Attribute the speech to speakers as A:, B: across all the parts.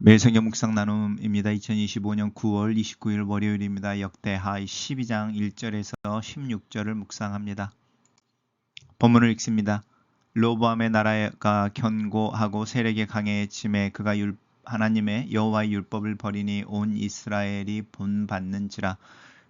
A: 매일 성경 묵상 나눔입니다. 2025년 9월 29일 월요일입니다. 역대하 12장 1절에서 16절을 묵상합니다. 본문을 읽습니다. 르호보암의 나라가 견고하고 세력이 강해짐에 그가 하나님의 여호와의 율법을 버리니 온 이스라엘이 본받는지라.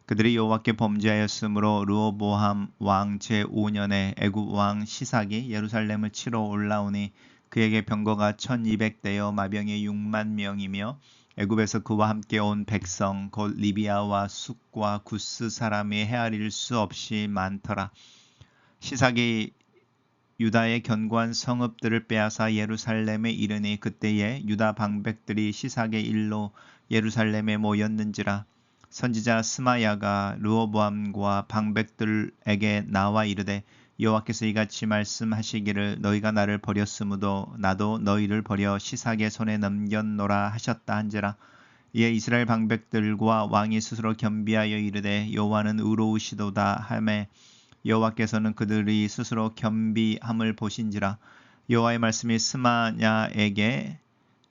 A: 그들이 여호와께 범죄하였으므로 르호보암 왕 제5년에 애굽 왕 시삭이 예루살렘을 치러 올라오니 그에게 병거가 1200대여 마병이 6만 명이며 애굽에서 그와 함께 온 백성 곧 리비아와 숫과 구스 사람이 헤아릴 수 없이 많더라. 시삭이 유다의 견고한 성읍들을 빼앗아 예루살렘에 이르니 그때에 유다 방백들이 시삭의 일로 예루살렘에 모였는지라. 선지자 스마야가 르호보암과 방백들에게 나와 이르되 여호와께서 이같이 말씀하시기를 너희가 나를 버렸으므로 나도 너희를 버려 시삭의 손에 넘겼노라 하셨다 한지라. 이에 이스라엘 방백들과 왕이 스스로 겸비하여 이르되 여호와는 의로우시도다 하매 여호와께서는 그들이 스스로 겸비함을 보신지라. 여호와의 말씀이 스마야에게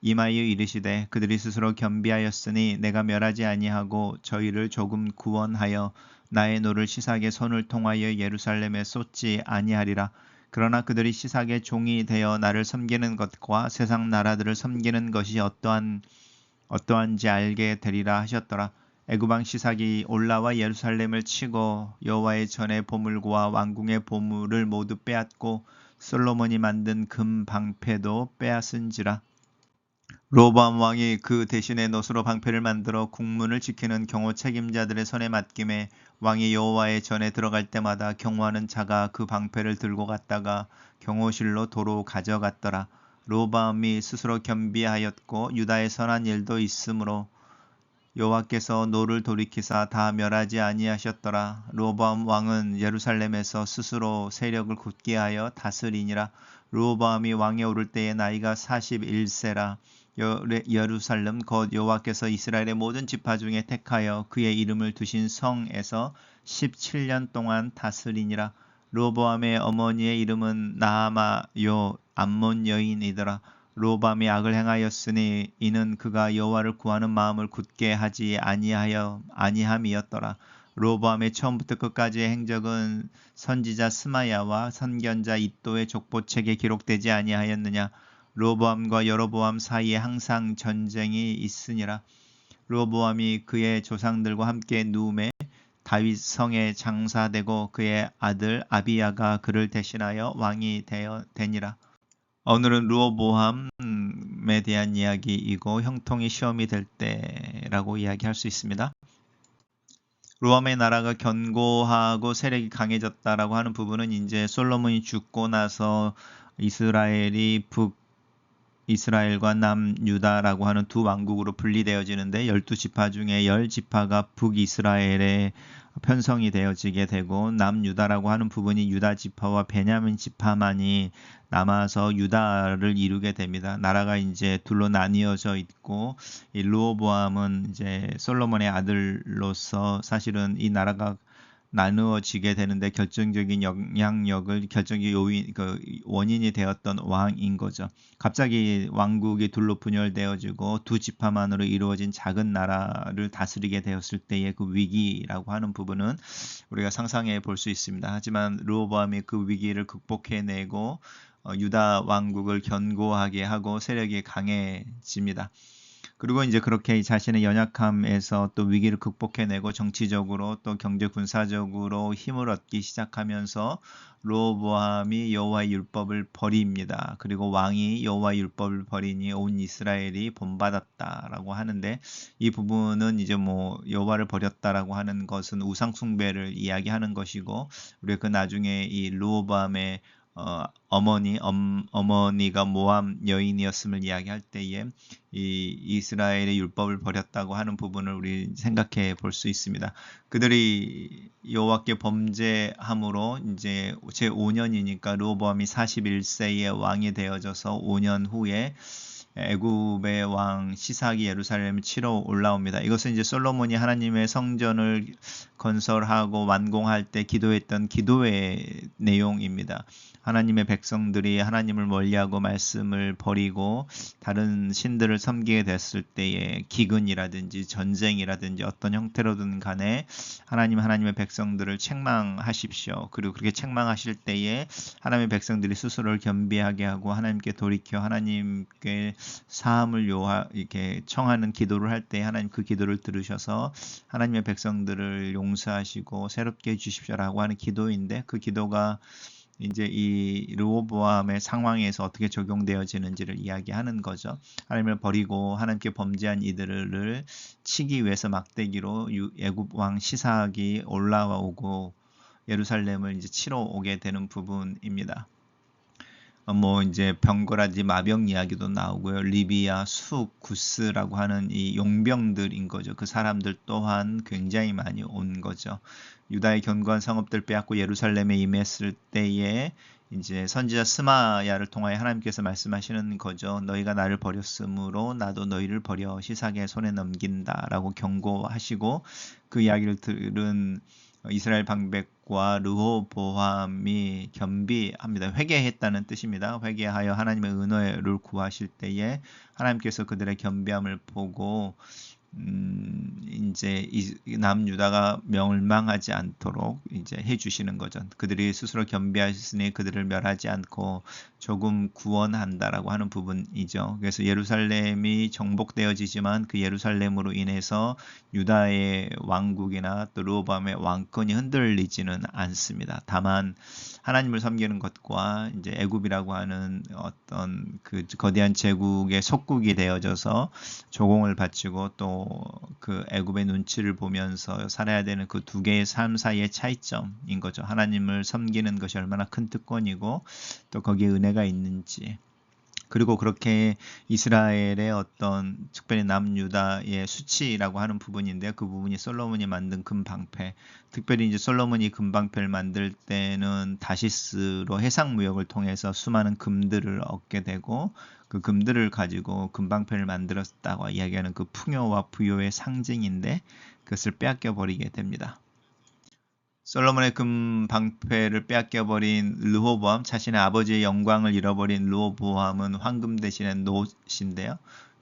A: 임하여 이르시되 그들이 스스로 겸비하였으니 내가 멸하지 아니하고 저희를 조금 구원하여 나의 노를 시삭의 손을 통하여 예루살렘에 쏟지 아니하리라. 그러나 그들이 시삭의 종이 되어 나를 섬기는 것과 세상 나라들을 섬기는 것이 어떠한지 알게 되리라 하셨더라. 애굽 왕 시삭이 올라와 예루살렘을 치고 여호와의 전의 보물과 왕궁의 보물을 모두 빼앗고 솔로몬이 만든 금 방패도 빼앗은지라. 르호보암 왕이 그 대신에 놋으로 방패를 만들어 국문을 지키는 경호 책임자들의 손에 맡김에 왕이 여호와의 전에 들어갈 때마다 경호하는 자가 그 방패를 들고 갔다가 경호실로 도로 가져갔더라. 르호보암이 스스로 겸비하였고 유다의 선한 일도 있으므로 여호와께서 노를 돌이키사 다 멸하지 아니하셨더라. 르호보암 왕은 예루살렘에서 스스로 세력을 굳게 하여 다스리니라. 르호보암이 왕에 오를 때의 나이가 41세라. 예루살렘 곧 여호와께서 이스라엘의 모든 지파 중에 택하여 그의 이름을 두신 성에서 17년 동안 다스리니라. 르호보암의 어머니의 이름은 나아마요 암몬 여인이더라. 르호보암이 악을 행하였으니 이는 그가 여호와를 구하는 마음을 굳게 하지 아니함이었더라. 르호보암의 처음부터 끝까지의 행적은 선지자 스마야와 선견자 이도의 족보책에 기록되지 아니하였느냐. 르호보암과 여로보암 사이에 항상 전쟁이 있으니라. 르호보암이 그의 조상들과 함께 누움에 다윗 성에 장사되고 그의 아들 아비야가 그를 대신하여 왕이 되니라. 오늘은 르호보암에 대한 이야기이고 형통의 시험이 될 때라고 이야기할 수 있습니다. 르호보암의 나라가 견고하고 세력이 강해졌다라고 하는 부분은 이제 솔로몬이 죽고 나서 이스라엘이 북이스라엘과 남유다라고 하는 두 왕국으로 분리되어지는데 12지파 중에 10지파가 북이스라엘에 편성이 되어지게 되고 남유다라고 하는 부분이 유다 지파와 베냐민 지파만이 남아서 유다를 이루게 됩니다. 나라가 이제 둘로 나뉘어져 있고 이 르호보암은 이제 솔로몬의 아들로서 사실은 이 나라가 나누어지게 되는데 결정적인 결정적인 원인이 되었던 왕인 거죠. 갑자기 왕국이 둘로 분열되어지고 두 지파만으로 이루어진 작은 나라를 다스리게 되었을 때의 그 위기라고 하는 부분은 우리가 상상해 볼 수 있습니다. 하지만 르호보암이 그 위기를 극복해내고 유다 왕국을 견고하게 하고 세력이 강해집니다. 그리고 이제 그렇게 자신의 연약함에서 또 위기를 극복해내고 정치적으로 또 경제 군사적으로 힘을 얻기 시작하면서 르호보암이 여호와의 율법을 버립니다. 그리고 왕이 여호와의 율법을 버리니 온 이스라엘이 본받았다라고 하는데 이 부분은 이제 뭐 여호와를 버렸다라고 하는 것은 우상 숭배를 이야기하는 것이고 우리가 그 나중에 이 르호보암의 어머니가 모함 여인이었음을 이야기할 때에 이 이스라엘의 율법을 버렸다고 하는 부분을 우리 생각해 볼 수 있습니다. 그들이 여호와께 범죄함으로 이제 제 5년이니까 르호보암이 41세의 왕이 되어져서 5년 후에 애굽의 왕 시삭이 예루살렘을 치러 올라옵니다. 이것은 이제 솔로몬이 하나님의 성전을 건설하고 완공할 때 기도했던 기도의 내용입니다. 하나님의 백성들이 하나님을 멀리하고 말씀을 버리고 다른 신들을 섬기게 됐을 때에 기근이라든지 전쟁이라든지 어떤 형태로든 간에 하나님의 백성들을 책망하십시오. 그리고 그렇게 책망하실 때에 하나님의 백성들이 스스로를 겸비하게 하고 하나님께 돌이켜 하나님께 사함을 이렇게 청하는 기도를 할 때 하나님 그 기도를 들으셔서 하나님의 백성들을 용서하시고 새롭게 해주십시오라고 하는 기도인데, 그 기도가 이제 이 르호보암의 상황에서 어떻게 적용되어지는지를 이야기하는 거죠. 하나님을 버리고 하나님께 범죄한 이들을 치기 위해서 막대기로 애굽 왕 시삭이 올라오고 예루살렘을 이제 치러 오게 되는 부분입니다. 뭐 이제 병거라든지 마병 이야기도 나오고요. 리비아, 숲, 구스라고 하는 이 용병들인 거죠. 그 사람들 또한 굉장히 많이 온 거죠. 유다의 견고한 성읍들 빼앗고 예루살렘에 임했을 때에 이제 선지자 스마야를 통하여 하나님께서 말씀하시는 거죠. 너희가 나를 버렸으므로 나도 너희를 버려 시삭의 손에 넘긴다라고 경고하시고, 그 이야기를 들은 이스라엘 방백과 르호보암이 겸비합니다. 회개했다는 뜻입니다. 회개하여 하나님의 은혜를 구하실 때에 하나님께서 그들의 겸비함을 보고 이제 남유다가 멸망하지 않도록 이제 해주시는 거죠. 그들이 스스로 겸비하시니 그들을 멸하지 않고 조금 구원한다라고 하는 부분이죠. 그래서 예루살렘이 정복되어지지만 그 예루살렘으로 인해서 유다의 왕국이나 또 르호보암의 왕권이 흔들리지는 않습니다. 다만 하나님을 섬기는 것과 이제 애굽이라고 하는 어떤 그 거대한 제국의 속국이 되어져서 조공을 바치고 또 그 애굽의 눈치를 보면서 살아야 되는 그 두 개의 삶 사이의 차이점인 거죠. 하나님을 섬기는 것이 얼마나 큰 특권이고 또 거기에 은혜가 있는지. 그리고 그렇게 이스라엘의 어떤 특별히 남유다의 수치라고 하는 부분인데, 그 부분이 솔로몬이 만든 금방패, 특별히 이제 솔로몬이 금방패를 만들 때는 다시스로 해상무역을 통해서 수많은 금들을 얻게 되고, 그 금들을 가지고 금방패를 만들었다고 이야기하는 그 풍요와 부요의 상징인데 그것을 빼앗겨 버리게 됩니다. 솔로몬의 금방패를 빼앗겨버린 르호보암, 자신의 아버지의 영광을 잃어버린 르호보암은 황금 대신에 놋인데요.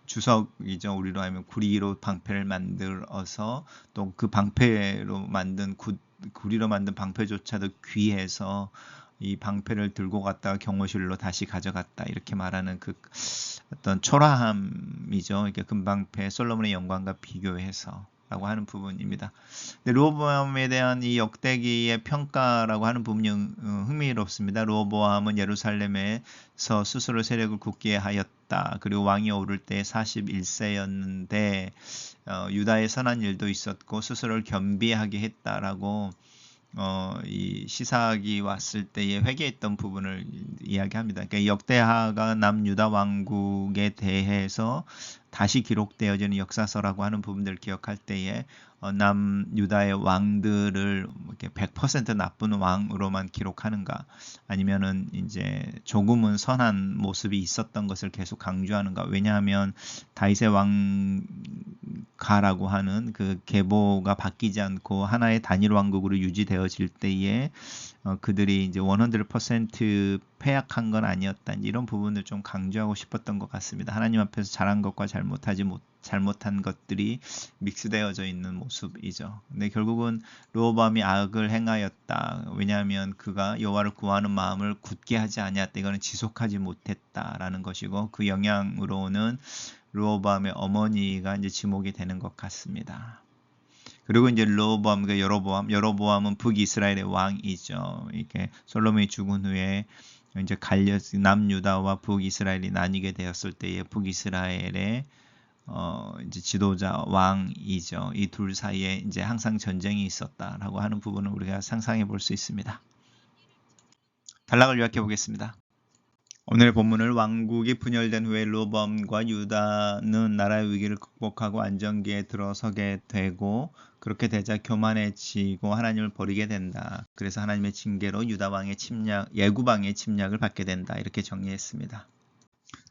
A: 주석이죠. 우리로 하면 구리로 방패를 만들어서 또 그 방패로 만든 구리로 만든 방패조차도 귀해서 이 방패를 들고 갔다가 경호실로 다시 가져갔다, 이렇게 말하는 그 어떤 초라함이죠. 이게 금방패 솔로몬의 영광과 비교해서 라고 하는 부분입니다. 르호보암에 대한 이 역대기의 평가라고 하는 부분이 흥미롭습니다. 르호보암은 예루살렘에서 스스로 세력을 굳게 하였다. 그리고 왕이 오를 때 41세였는데 유다의 선한 일도 있었고 스스로를 겸비하게 했다라고 이 시삭이 왔을 때에 회개했던 부분을 이야기합니다. 그러니까 역대하가 남유다 왕국에 대해서 다시 기록되어지는 역사서라고 하는 부분들을 기억할 때에 남유다의 왕들을 이렇게 100% 나쁜 왕으로만 기록하는가, 아니면은 이제 조금은 선한 모습이 있었던 것을 계속 강조하는가. 왜냐하면 다윗의 왕가라고 하는 그 계보가 바뀌지 않고 하나의 단일 왕국으로 유지되어질 때에 그들이 이제 100% 패약한 건 아니었다, 이런 부분을 좀 강조하고 싶었던 것 같습니다. 하나님 앞에서 잘한 것과 잘못한 것들이 믹스되어져 있는 모습이죠. 근데 결국은 르호보암이 악을 행하였다. 왜냐하면 그가 여호와를 구하는 마음을 굳게 하지 아니했다. 이거는 지속하지 못했다라는 것이고, 그 영향으로는 르호보암의 어머니가 이제 지목이 되는 것 같습니다. 그리고 이제 르호보암과 여로보암은 북이스라엘의 왕이죠. 이렇게 솔로몬이 죽은 후에 이제 남유다와 북이스라엘이 나뉘게 되었을 때에 북이스라엘의 이제 지도자 왕이죠. 이 둘 사이에 이제 항상 전쟁이 있었다라고 하는 부분을 우리가 상상해 볼 수 있습니다. 단락을 요약해 보겠습니다. 오늘의 본문을 왕국이 분열된 후에 르호보암과 유다는 나라의 위기를 극복하고 안정기에 들어서게 되고, 그렇게 되자 교만해지고 하나님을 버리게 된다. 그래서 하나님의 징계로 유다 왕의 침략, 예굽 왕의 침략을 받게 된다. 이렇게 정리했습니다.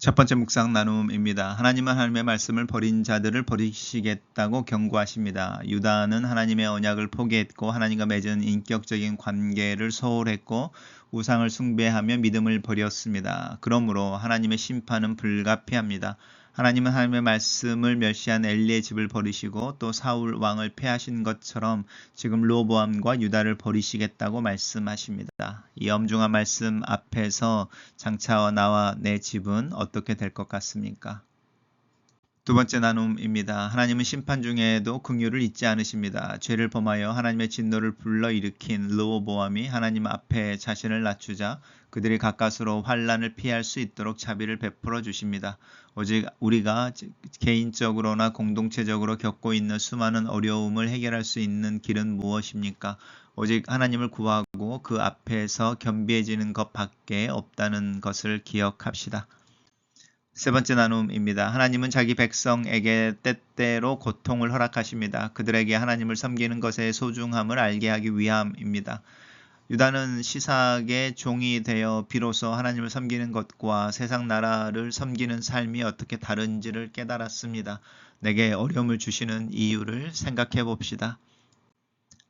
A: 첫 번째 묵상 나눔입니다. 하나님은 하나님의 말씀을 버린 자들을 버리시겠다고 경고하십니다. 유다는 하나님의 언약을 포기했고 하나님과 맺은 인격적인 관계를 소홀했고 우상을 숭배하며 믿음을 버렸습니다. 그러므로 하나님의 심판은 불가피합니다. 하나님은 하나님의 말씀을 멸시한 엘리의 집을 버리시고 또 사울 왕을 패하신 것처럼 지금 로보암과 유다를 버리시겠다고 말씀하십니다. 이 엄중한 말씀 앞에서 장차 나와 내 집은 어떻게 될 것 같습니까? 두 번째 나눔입니다. 하나님은 심판 중에도 긍휼을 잊지 않으십니다. 죄를 범하여 하나님의 진노를 불러일으킨 르호보암이 하나님 앞에 자신을 낮추자 그들이 가까스로 환난을 피할 수 있도록 자비를 베풀어 주십니다. 오직 우리가 개인적으로나 공동체적으로 겪고 있는 수많은 어려움을 해결할 수 있는 길은 무엇입니까? 오직 하나님을 구하고 그 앞에서 겸비해지는 것밖에 없다는 것을 기억합시다. 세 번째 나눔입니다. 하나님은 자기 백성에게 때때로 고통을 허락하십니다. 그들에게 하나님을 섬기는 것의 소중함을 알게 하기 위함입니다. 유다는 시삭의 종이 되어 비로소 하나님을 섬기는 것과 세상 나라를 섬기는 삶이 어떻게 다른지를 깨달았습니다. 내게 어려움을 주시는 이유를 생각해 봅시다.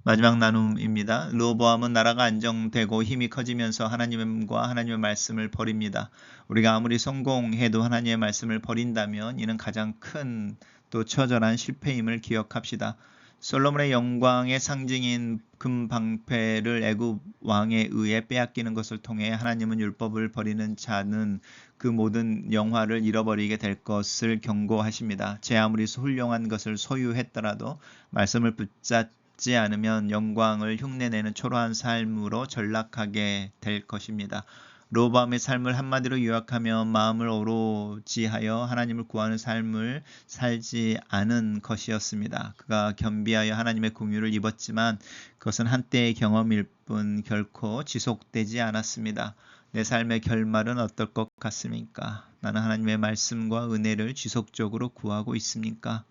A: 마지막 나눔입니다. 르호보암은 나라가 안정되고 힘이 커지면서 하나님과 하나님의 말씀을 버립니다. 우리가 아무리 성공해도 하나님의 말씀을 버린다면 이는 가장 큰 또 처절한 실패임을 기억합시다. 솔로몬의 영광의 상징인 금방패를 애굽 왕에 의해 빼앗기는 것을 통해 하나님은 율법을 버리는 자는 그 모든 영화를 잃어버리게 될 것을 경고하십니다. 제 아무리 훌륭한 것을 소유했더라도 말씀을 붙잡지 않으면 영광을 흉내내는 초라한 삶으로 전락하게 될 것입니다. 르호보암의 삶을 한마디로 요약하면 마음을 오로지하여 하나님을 구하는 삶을 살지 않은 것이었습니다. 그가 겸비하여 하나님의 긍휼을 입었지만 그것은 한때의 경험일 뿐 결코 지속되지 않았습니다. 내 삶의 결말은 어떨 것 같습니까? 나는 하나님의 말씀과 은혜를 지속적으로 구하고 있습니까?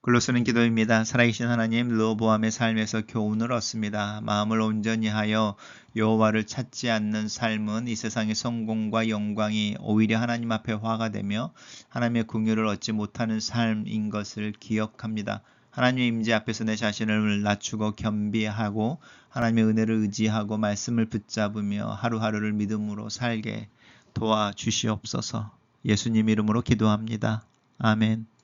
A: 글로 쓰는 기도입니다. 살아계신 하나님, 르호보암의 삶에서 교훈을 얻습니다. 마음을 온전히 하여 여호와를 찾지 않는 삶은 이 세상의 성공과 영광이 오히려 하나님 앞에 화가 되며 하나님의 긍휼을 얻지 못하는 삶인 것을 기억합니다. 하나님의 임재 앞에서 내 자신을 낮추고 겸비하고 하나님의 은혜를 의지하고 말씀을 붙잡으며 하루하루를 믿음으로 살게 도와주시옵소서. 예수님 이름으로 기도합니다. 아멘.